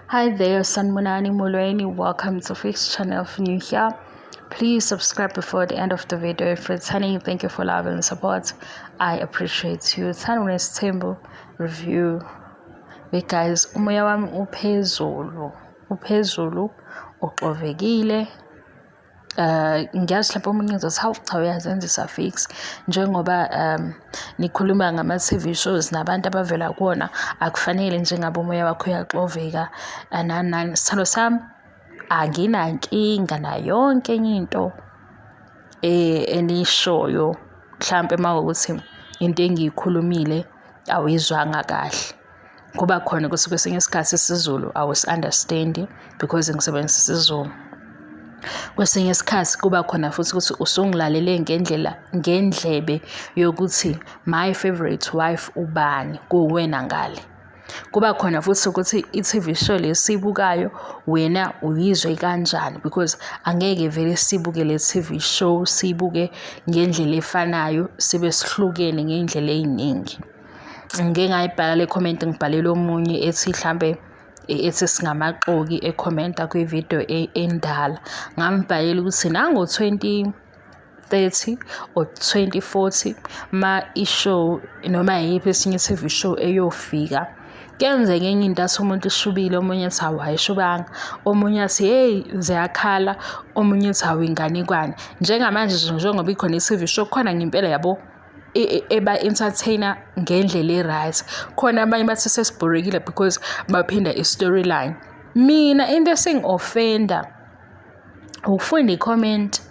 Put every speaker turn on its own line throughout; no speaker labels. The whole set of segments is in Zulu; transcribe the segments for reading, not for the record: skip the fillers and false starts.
Hi there, Sanmunani Mulweni. Welcome to Fix Channel. If you're new here, please subscribe before the end of the video. If returning, thank you for love and support. I appreciate you. Sanmune's Temple review. Because umoya wami uphezulu uxovekile. Ngiyazi lapho omunye ngizothi hawu cha uyazenzisa fix njengoba nikhuluma ngama TV shows nabantu abavela kuona akufanele njengabe umoya wakho uyaxoveka nani sithando sami anginankinga na yonke enye into enishoyo mhlambe mawukuthi into engiyikhulumile awuyizwanga kahle kuba khona ukuthi kwesinye isikhathi isiZulu awusi-understand because ngisebenzisa isiZulu. Kwesinye isikhathi kuba khona futhi ukuthi usungilalele ngendlebe yokuthi my favorite wife ubani kuwena ngale. Kuba khona futhi ukuthi i-TV show lesibukayo wena uyizwe kanjani because angeke vele sibuke le TV show sibuke ngendlela efanayo sibe sihlukene ngendlela eziningi. Ngeke ngayibhala le comment ngibhalele omunye ethi mhlambe ethi singamaxoki ekhomenta kwivideo endala ngambhalela ukuthi nango 2030 or 2040 ma ishow noma yiphi esinye TV show eyofika kenzeke enye into athi umuntu ishubile omunye ethi hawu ayishubanga omunye athi hey ziyakhala omunye ethi hawu inganekwane njengamanje njengoba ikhona i-TV show khona ngempela yabo eba entertainer ngendlela e-right khona abanye bathi sesibhorekile because baphinda i-storyline. Mina into esingi-offenda ukufunda i-comment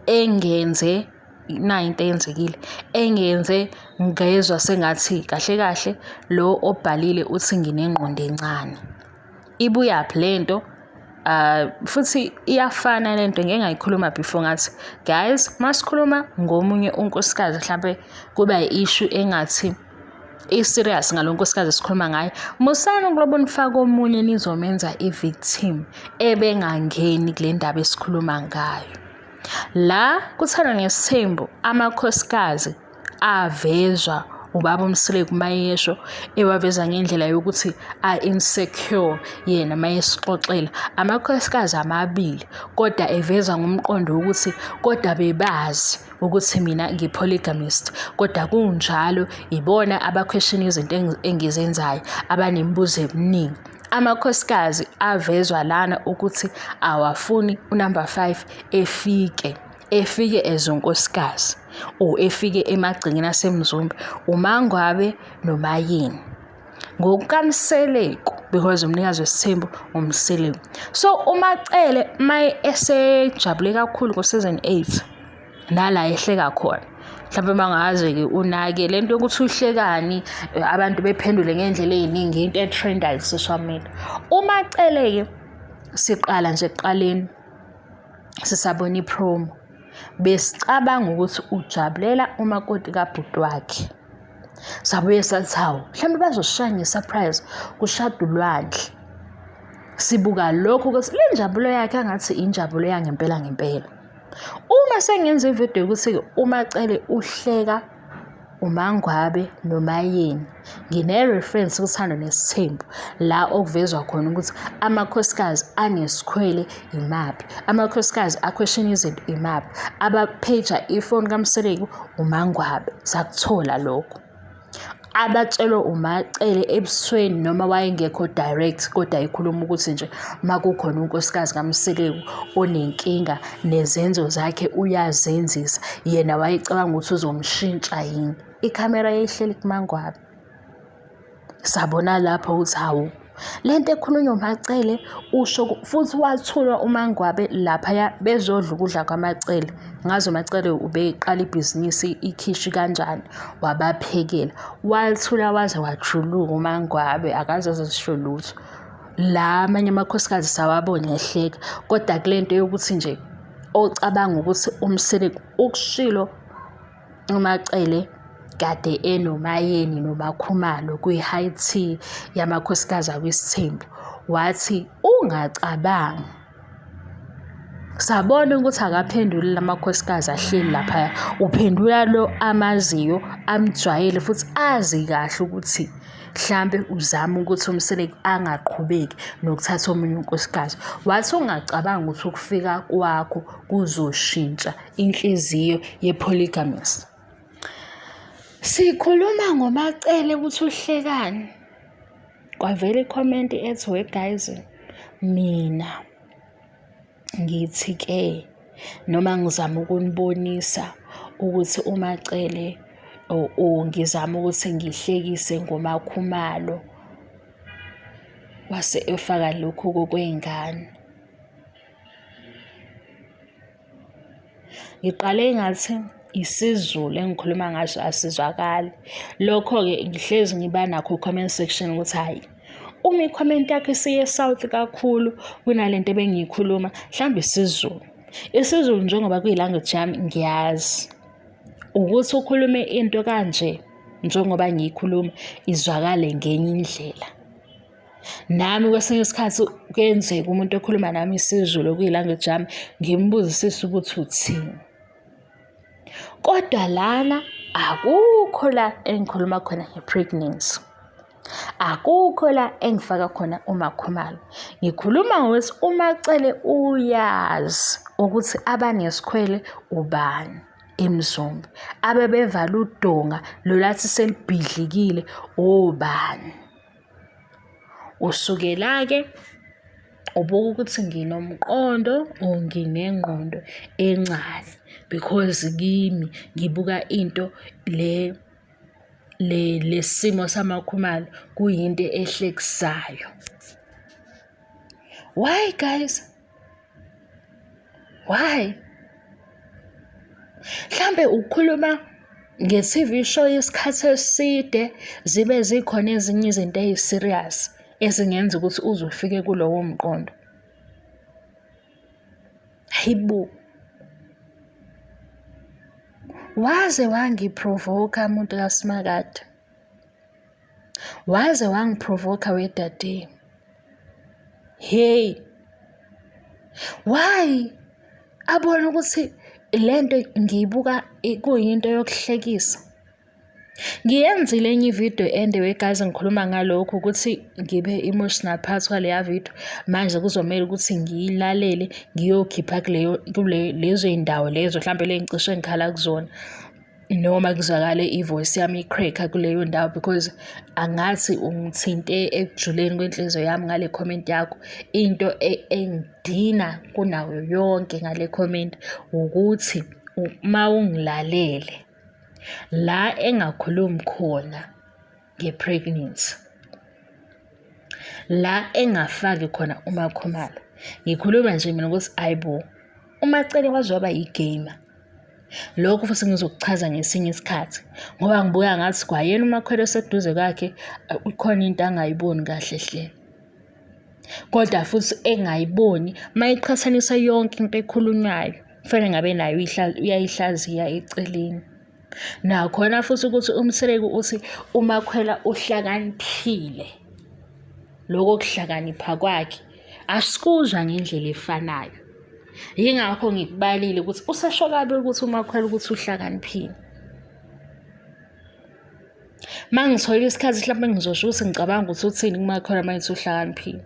engenze na into eyenzekile engenze ngezwa sengathi kahle kahle lo obhalile uthi nginengqondo encane ibuyaphi lento futhi iyafana lento ngeke ngayikhuluma before ngathi guys masikhuluma ngomunye unkosikazi mhlambe kuba i-issue engathi i-serious ngalonkosikazi sikhuluma ngayo musana ngoba nifaka omunye nizomenza i-victim ebengangeni kule ndaba esikhuluma ngayo. La kuthana ngesithembu amakhosikazi avezwa ubaba uMseleku mayesho ewaveza ngendlela yokuthi insecure yena mayesixoxela amakhosikazi amabili kodwa eveza ngomqondo ukuthi kodwa bebazi ukuthi mina ngipolygamist kodwa kunjalo ibona abaquestion izinto engizenzayo abanemibuzo eminingi. Amakhosikazi avezwa lana ukuthi awafuni unumber 5 efike ezonkosikazi efike emagcingeni asemzumbe uMangwabe noMayeni ngokukaMseleku because umnikazi wesithembu uMseleku. So uMacele maye esejabule kakhulu ngo-season 8 nala ehleka khona mhlawumbe mangaze ke unake lento yokuthi uhlekani abantu bephendule ngendlela eziningi into etrendayo social media. uMacele ke siqala nje eqaleni sisabona ipromo besicabanga ukuthi ujabulela umakoti kabhuti wakhe sabuye sathi hawu mhlawumbe bazoshaya ngesurprise kushada uLwandle sibuka lokho ukuthi le njabulo yakhe angathi injabulo yangempela ngempela. Uma sengenza ivideo ukuthi uMacele uhleka uMangwabe noMayeni ngine-reference kuthando nesithembu la okuvezwa khona ukuthi amakhosikazi anesikhwele imaphi amakhosikazi aquestion izinto imaphi abaphager ifoni kaMseleku uMangwabe sakuthola lokho abatshelwe uMacele ebusweni noma wayengekho direct kodwa ikhuluma ukuthi nje makukhona unkosikazi kaMseleku onenkinga nezenzo zakhe uyazenzisa yena wayecabanga ukuthi uzomshintsha yini ikhamera yayihleli kuMangwabe. Sabona lapho ukuthi hawu lento ekhulunywa uMacele usho futhi wathulwa uMangwabe lapha bezodla ukudla kwaMacele ngazo uMacele ubeyiqala ibhizinisi ikhishi kanjani wabaphekela wathula waze wajuluka uMangwabe akaze azisho lutho. La amanye amakhosikazi sawabona ehleka kodwa kulento yokuthi nje ocabanga ukuthi uMseleku ukushilo uMacele kade enoMayeni noMakhumalo kwi-high tea yamakhosikazi akwisithembu wathi ungacabanga. Sabona ukuthi akaphenduli lamakhosikazi ahleli lapha uphendula lo amaziyo amjwayele futhi azi kahle ukuthi mhlambe uzama ukuthi uMseleki angaqhubeki nokuthatha omunye unkosikazi. Wathi ungacabanga ukuthi ukufika kwakho kuzoshintsha inhliziyo ye-polygamist. Sikhuluma ngoMacele ukuthi uhlekani. Kwavela i-comment ethi we guys, mina ngithi-ke noma ngizama ukunibonisa ukuthi uMacele ngizama ukuthi ngihlekise ngoMakhumalo wase efaka lokhu kokwengane. Ngiqale ngathi isiZulu engikhuluma ngaso asizwakali. Lokho-ke ngihlezi ngiba nakho comment section ukuthi hayi, uma i-comment yakho isiye south kakhulu kunalento ebengiyikhuluma, mhlawumbe isiZulu. IsiZulu njengoba kuyi-language yami ngiyazi ukuthi ukhulume into kanje njengoba ngiyikhuluma izwakale ngenye indlela. Nami kwesinye isikhathi kuyenzeka umuntu okhuluma nami isiZulu kuyi-language yami ngimbuzisise ukuthi uthini. Kodwa lana akukho la engikhuluma khona nge-pregnancy. Akukho la engifaka khona uMakhumalo. Ngikhuluma ngokuthi uMacele uyazi ukuthi abanesikhwele ubani eMzumbe. Abebevala udonga lolathi selibhidlikile obani. Usukela-ke ubuka ukuthi nginomqondo or nginengqondo encane because kimi ngibuka into lesimo samakhumalo kuyinto ehlekisayo. Why guys? Why? Mhlambe ukhuluma nge-TV show yesikhathi eside zibe zikhona ezinye izinto eziserious ezingenza ukuthi uzofike kulowo mqondo. Hayibo. Waze wangiprovoka umuntu kaSimakade. Waze wangiprovoka wedade. Hey. Why? Abona ukuthi lento ngiyibuka kuyinto yokuhlekisa. Ngiyenzile enye ivideo we guys ngikhuluma ngalokho ukuthi ngibe emotional phakathi kwaleya video. Manje kuzomela ukuthi ngiyilalele ngiyokhipha lezo indawo lezo mhlambe lengicishe ngikhala kuzona, noma kuzwakale ivoice yami icracker kuleyo ndawo because angathi ungithinte ekujuleni kwenhliziyo yami ngale comment yakho. Into engidina kunayo yonke ngale comment ukuthi uma ungilalele la engakhulumi khona nge-pregnancy, la engafaki khona uMakhumalo, ngikhuluma nje mina ukuthi ayibo uMacele wazoba yigamer. Lokho futhi ngizokuchaza ngesinye isikhathi ngoba ngibuka ngathi kwayena uMakhwele oseduze kwakhe ukhona into angayiboni kahle hle. Kodwa futhi engayiboni mayiqhathanisa yonke into ekhulunywayo kufanele ngabe nayo uyayihlaziya eceleni. Nakhona futhi ukuthi uMseleki uthi uMakhwela uhlakaniphile. Lokho kuhlakanipha kwakhe asikuzwa ngendlela efanayo. Yingakho ngikubalile ukuthi usasho kabi ukuthi uMakhwela ukuthi uhlakaniphile. Mangithola isikhathi mhlawumbe ngizosho ukuthi ngicabanga ukuthi uthini kuMakhwela manje uhlakaniphile.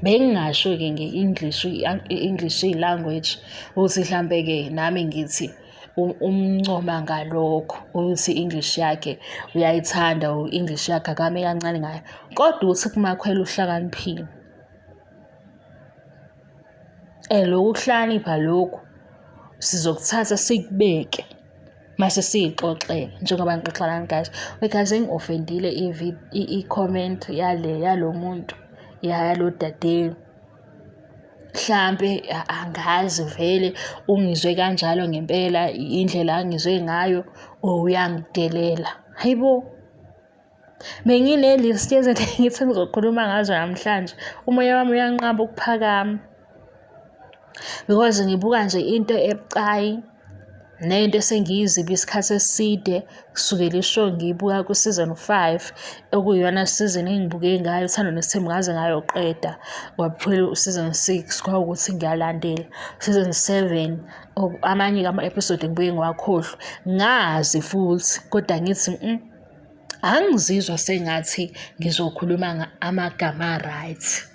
Bengingasho-ke nge-English language ukuthi mhlambe-ke nami ngithi umncoma ngalokho ukuthi English yakhe uyayithanda English yakhe akame kancane ngayo, kodwa uthi kuMakhwela uhlakaniphile. Lokhu kuhlakanipha lokhu sizokuthatha sikubeke mase siyixoxela njengoba ngixoxelana guys. Because ngi-offendile i-comment yalo muntu yalo dadeni. Mhlambe angazi vele ungizwe kanjalo ngempela indlela angizwe ngayo uyangidelela. Hayibo. Benginelist yezinto engithi ngizokhuluma ngazo namhlanje. Umoya wami uyanqaba ukuphakama. Because ngibuka nje into ebucayi nento esengiyiziba isikhathi eside kusukela ishow ngiyibuka ku-season 5 okuyiyona season engibuke ngayo uthando nesithembu ngaze ngayoqeda. Kwaphela u-season 6 kwawukuthi ngiyalandela. Season 7 amanye ama-episode ngibuye ngiwakhohlwe ngazi futhi kodwa ngithi angizizwa sengathi ngizokhuluma amagama right.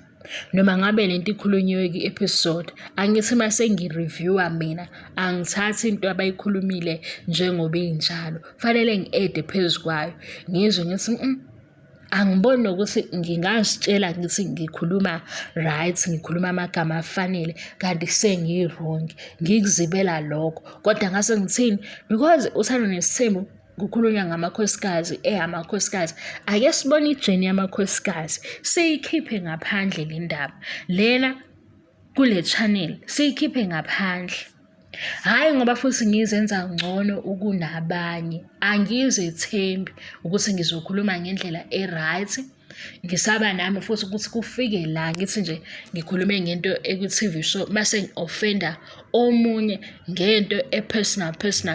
Noma ngabe lento ikhulunyiwe kwi-episode, angithi mase ngi-review-a mina, angithathi into abayikhulumile njengoba injalo. Fanele ngi-add phezu kwayo, ngizwe ngithi angiboni nokuthi ngingazitshela ngithi ngikhuluma right, ngikhuluma amagama afanele, kanti sengi-wrong, ngikuzibela lokho. Kodwa ngase ngithini? Because uthando nesithembu kukhulunywa ngamakhosikazi, amakhosikazi. Ake sibone ijeni yamakhosikazi, siyikhiphe ngaphandle le ndaba. Lena kule channel siyikhiphe ngaphandle. Hhayi ngoba futhi ngizenza ngcono ukunabanye. Angizethembi ukuthi ngizokhuluma ngendlela e-right. Ngisaba nami futhi ukuthi kufike la ngithi nje ngikhulume ngento eku-TV show mase ngi-offenda omunye ngento personal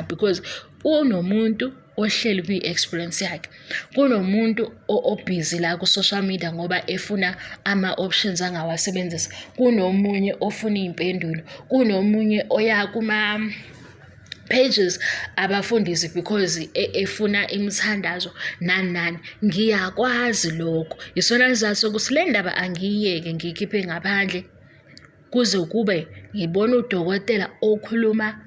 because unomuntu ohleli kwi-experience yakhe. Kunomuntu obhizi la ku-social media ngoba efuna ama-options angawasebenzisa. Kunomunye ofuna iy'mpendulo. Kunomunye oya kuma-pages abafundisi because efuna imithandazo nani. Ngiyakwazi lokho. Isona sizathu sokuthi le ndaba angiyiyeke ngiyikhiphe ngaphandle kuze kube ngibona udokotela okhuluma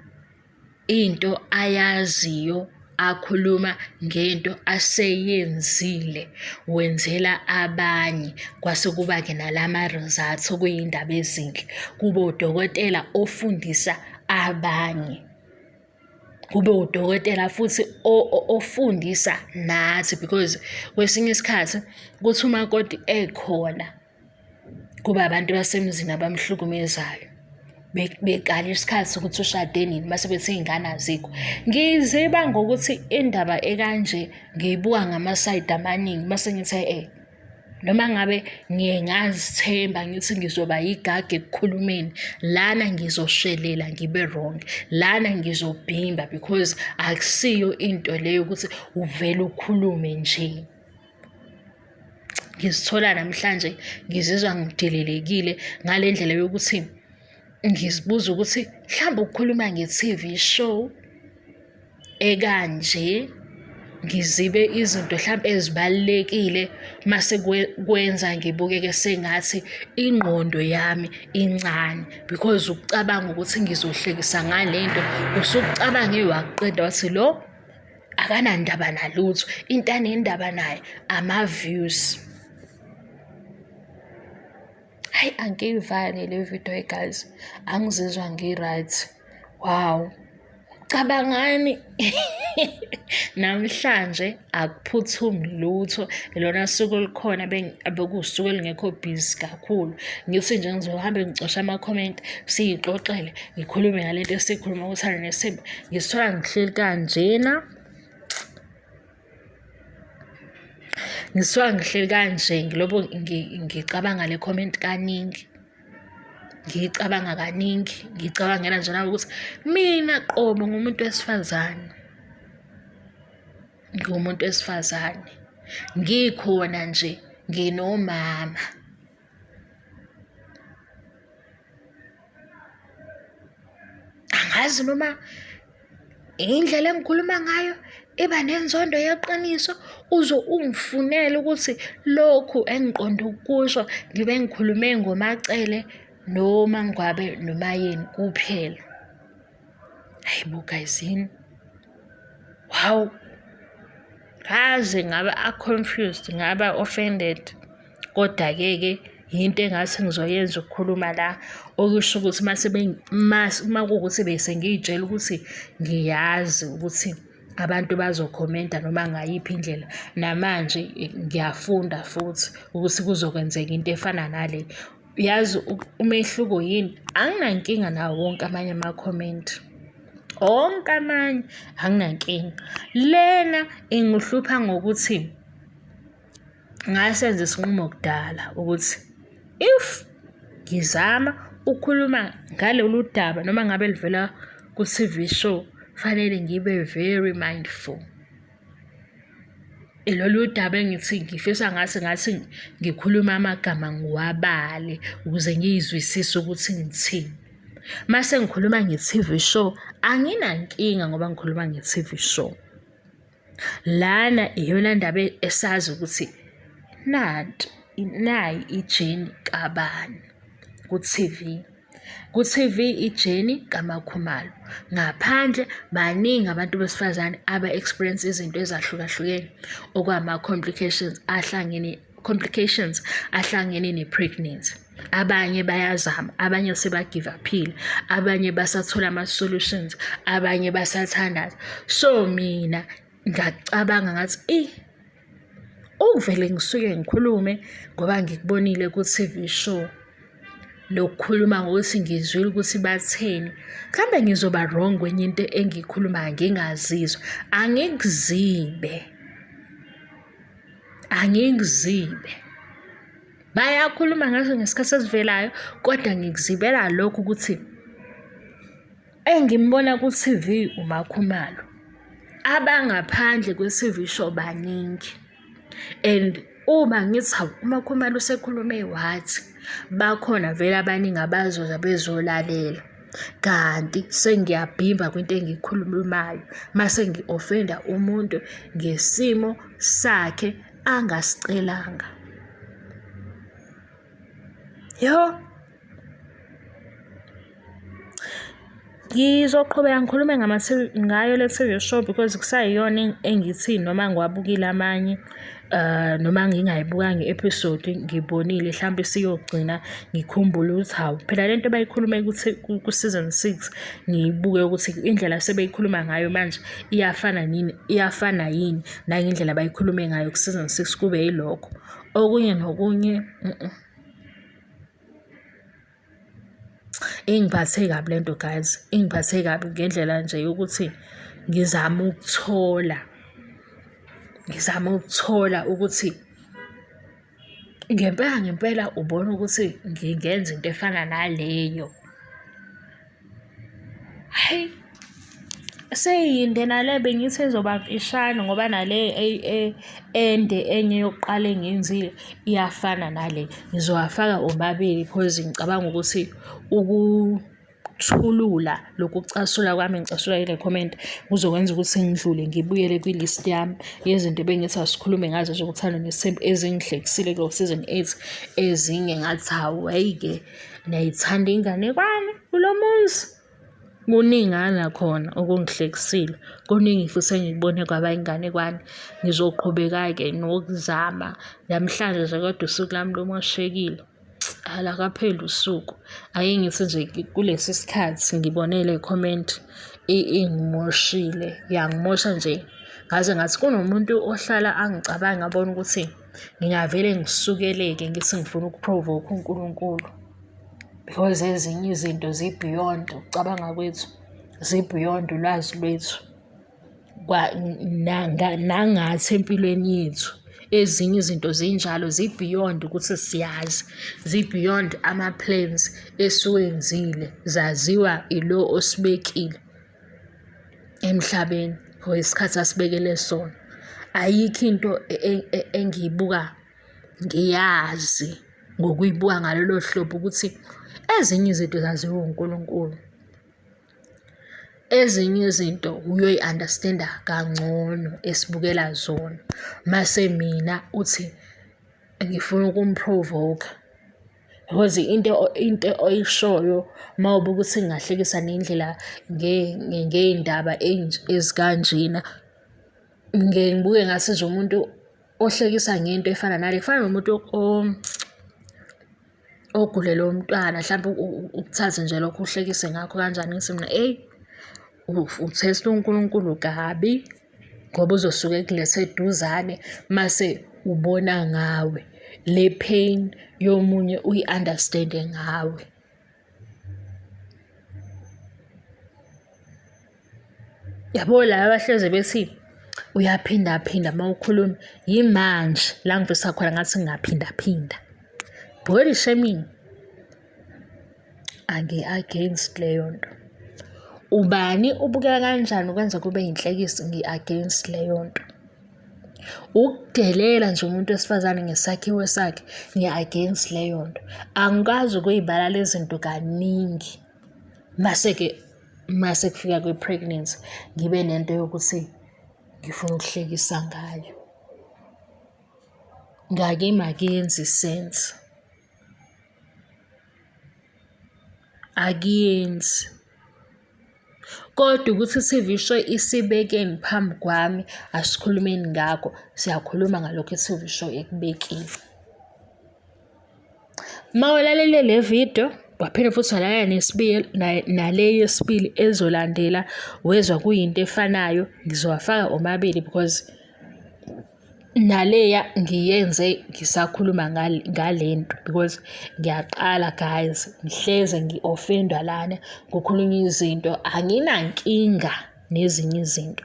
into ayaziyo, akhuluma ngento aseyenzile, wenzela abanye, kwase kuba-ke nalama-results okuyindaba ezinhle. Kube udokotela ofundisa abanye. Kube udokotela futhi ofundisa nathi because kwesinye isikhathi kuthi umakoti ekhona kuba abantu basemzini abamhlukumezayo. Bekala isikhathi sokuthi ushade nini mase bethi iy'ngane azikho. Ngiziba ngokuthi indaba ekanje ngiyibuka ngama-side amaningi mase ngithi noma ngabe ngiye ngazithemba ngithi ngizoba yigaga ekukhulumeni, lana ngizoshelela ngibe wrong, lana ngizobhimba because akusiyo into leyo ukuthi uvele ukhulume nje. Ngizithola namhlanje ngizizwa ngidelelekile ngale ndlela yokuthi ngizibuza ukuthi mhlawumbe ukukhuluma nge-TV show ekanje ngizibe izinto mhlawumbe ezibalulekile mase kwenza ngibukeke sengathi ingqondo yami incane because ukucabanga ukuthi ngizohlekisa ngalento usukucabange waqeda wathi lo akanandaba nalutho, into anendaba naye ama-views. Hayi, angiyivani le video guys, angizizwa ngi-right. Wow, cabangani namhlanje akuphuthumi lutho. Lona suku olukhona bekuwusuku elingekho busy kakhulu. Ngithi nje ngizohambe ngicosha ama-comment, siyixoxele, ngikhulume ngalento esikhuluma uthando nesithembu. Ngizithola ngihleli kanjena. Ngisuka ngihleli kanje ngilobo ngicabanga le comment kaningi. Ngicabanga kaningi, ngicabangela njena ukuthi mina qobo ngumuntu wesifazane. Ngumuntu wesifazane. Ngikhona nje nginomama. Angazi noma indlela engikhuluma ngayo iba nenzondo yeqiniso ungifunele ukuthi lokhu engiqonda ukusho ngibe ngikhulume ngomacele noma ngabe noma yini kuphela. Hayibo guysini. Wow. Kaze ngaba confused, ngaba offended. Kodwa-ke yinto engathi ngizoyenza ukukhuluma la, okusho ukuthi uma kuwukuthi bese ngiy'tshela ukuthi ngiyazi ukuthi abantu bazokhomenta noma ngayiphi indlela. Namanje ngiyafunda futhi ukuthi kuzokwenzeka into efana nale. Yazi umehluko yini? Anginankinga nawo wonke amanye ama-comment. Onke amanye anginankinga. Lena ingihlupha ngokuthi ngasenza isinqumo kudala ukuthi if ngizama ukukhuluma ngalolu daba noma ngabe livela ku-TV show, fanele ngibe very mindful. Lolu daba engithi ngifisa ngathi ngikhuluma amagama ngiwabale ukuze ngiyizwisise ukuthi ngithini. Mase ngikhuluma nge-TV show anginankinga ngoba ngikhuluma nge-TV show. Lana iyona ndaba esazi ukuthi nayi ijeni kabani ku-TV. Ku-TV ijeni kaMakhumalo. Ngaphandle baningi abantu besifazane aba-experience izinto ezahlukahlukene complications ahlangene ne-pregnancy. Abanye bayazama, abanye sebagive uphile, abanye basathola ama-solutions, abanye basathandaza. So mina ngacabanga ngathi ukuvele ngisuke ngikhulume ngoba ngikubonile ku-TV show lokukhuluma ngokuthi ngizwile ukuthi batheni. Mhlambe ngizoba wrong kwenye into engiyikhulumayo ngingazizwa. Angikuzibe. Bayakhuluma ngaso ngesikhathi esivelayo, kodwa ngikuzibela lokhu ukuthi engimbona ku-TV uMakhumalo. Abangaphandle kwe-TV show baningi. And uma ngithi hawu uMakhumalo usekhulume wathi, bakhona vele abaningi abazoza bezolalela. Kanti sengiyabhimba kwinto engiyikhulumayo mase ngi-offenda umuntu ngesimo sakhe angasicelanga. Ngizoqhubeka ngikhulume ngayo le TV show because kusayiyona engithi noma ngiwabukile amanye noma ngingayibukanga i-episode ngibonile mhlambe siyogcina ngikhumbule ukuthi hawu phela lento bayikhulume ku-season 6 ngiyibuke ukuthi indlela sebeyikhuluma ngayo manje iyafana yini nangendlela bayikhulume ngayo ku-season 6 kube yilokho. Okunye nokunye ingiphathe kabi lento guys, ingiphathe kabi ngendlela nje yokuthi ngizama ukuthola ukuthi ngempela ubona ukuthi ngingenza into efana naleyo. Hayi, seyinde nale bengithi izoba mfishane ngoba nale ende enye yokuqala engiyenzile iyafana nale. Ngizowafaka omabili because ngicabanga ukuthi ukuthulula lokucasula kwami ngicasula ile comment kuzokwenza ukuthi ngidlule ngibuyele kwilist yami yezinto bengithi asikhulume ngazo zokuthanda nesembu ezingihlekisile ku season 8 ezinye ngathi hawu ayike nayithanda ingane kwami kulo muzi. Kuningana khona okungihlekisile, kuningi futhi engikubone kwabayingane kwami. Ngizoqhubeka-ke nokuzama namhlanje nje kodwa usuku lami lumoshekile. Alakapheli usuku. Ake ngithi nje kulesi sikhathi ngibone le comment ingimoshile, yangimosha nje. Ngaze ngathi kunomuntu ohlala angicabanga abona ukuthi ngingavele ngisukeleke ngithi ngifuna ukuprovoke uNkulunkulu. Because ezinye izinto zi-beyond ukucabanga kwethu, zi-beyond ulwazi lwethu nangathi empilweni yethu. Ezinye izinto zinjalo, zi-beyond ukuthi siyazi, zi-beyond ama-plans esuwenzile, zaziwa ilo osibekile emhlabeni for isikhathi asibekele sona. Ayikho into engiyibuka ngiyazi ngokuyibuka ngalolo hlobo ukuthi ezinye izinto zaziwa uNkulunkulu, ezinye izinto uyoyi-understanda kangcono esibukela zona. Mase mina uthi ngifuna ukumprovoke because into oyishoyo mawubuka ukuthi ngingahlekisa nendlela ngey'ndaba ezikanjena, ngibuke ngathi nje umuntu ohlekisa ngento efana nale kufana nomuntu ogulele umntwana mhlawumbe ukuthathe nje lokho uhlekise ngakho kanjani. Ngithi mina uthesta uNkulunkulu kabi ngoba uzosuke ekulethe eduzane mase ubona ngawe le pain yomunye uyi-understande ngawe. Yabo laba abahleze bethi uyaphindaphinda mawukhuluma, yimanje la ngivisa khona ngathi ngingaphindaphinda. Body shaming angi-against leyo nto. Ubani ubukeka kanjani ukwenza kube yinhlekisa, ngi-against leyo nto. Ukudelela nje umuntu wesifazane ngesakhiwo sakhe, ngi-against leyo nto. Angikwazi ukuyibala lezi zinto kaningi mase kufika kwi-pregnancy ngibe nento yokuthi ngifuna ukuhlekisa ngayo. Ngake makuyenzi sense. Akuyenzi. Kodwa ukuthi i-TV show isibekeni phambi kwami asikhulumeni ngakho, siyakhuluma ngalokho i-TV show ekubekile. Uma ulalele le video waphinde futhi walalela nale yesibili ezolandela wezwa kuyinto efanayo, ngizowafaka omabili because naleya ngiyenze ngisakhuluma ngale nto because ngiyaqala guys, ngihleze ngi-offendwa lana kukhulunywa izinto anginankinga nezinye izinto.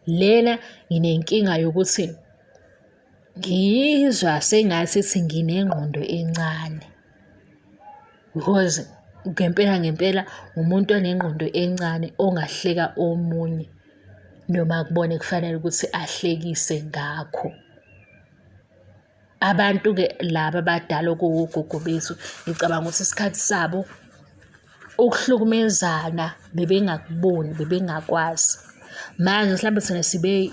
Lena nginenkinga yokuthi ngiyizwa sengathi nginengqondo encane because ngempela umuntu onengqondo encane ongahleka omunye noma kubone kufanele ukuthi ahlekise ngakho. Abantu-ke laba abadala okuwogogo bethu ngicabanga ukuthi isikhathi sabo ukuhlukumezana bebengakuboni, bebengakwazi. Manje mhlawumbe thina sibe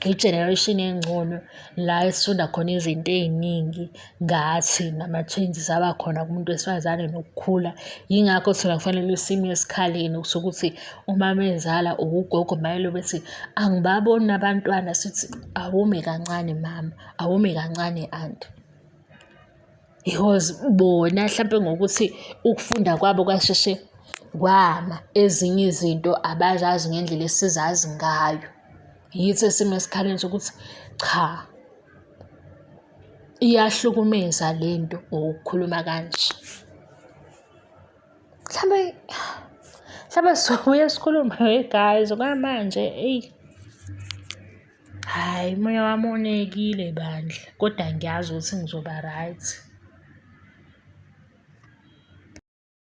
i-generation engcono la esifunda khona izinto ey'ningi ngathi nama-changes abakhona kumuntu wesifazane nokukhula. Yingakho thina kufanele sime esikhaleni sokuthi uma mezala ugogo mayelo bethi angibaboni abantwana, sithi awume kancane mama, awume kancane aunty. Because bona mhlampe ngokuthi ukufunda kwabo kwasheshe kwama, ezinye izinto abazazi ngendlela esizazi ngayo. Yithi esime esikhaleni sokuthi cha, iyahlukumeza lento ukukhuluma kanje. Mhlawumbe sizobuye sikhulume guys okwamanje hayi umoya wami onekile bandla, kodwa ngiyazi ukuthi ngizoba right.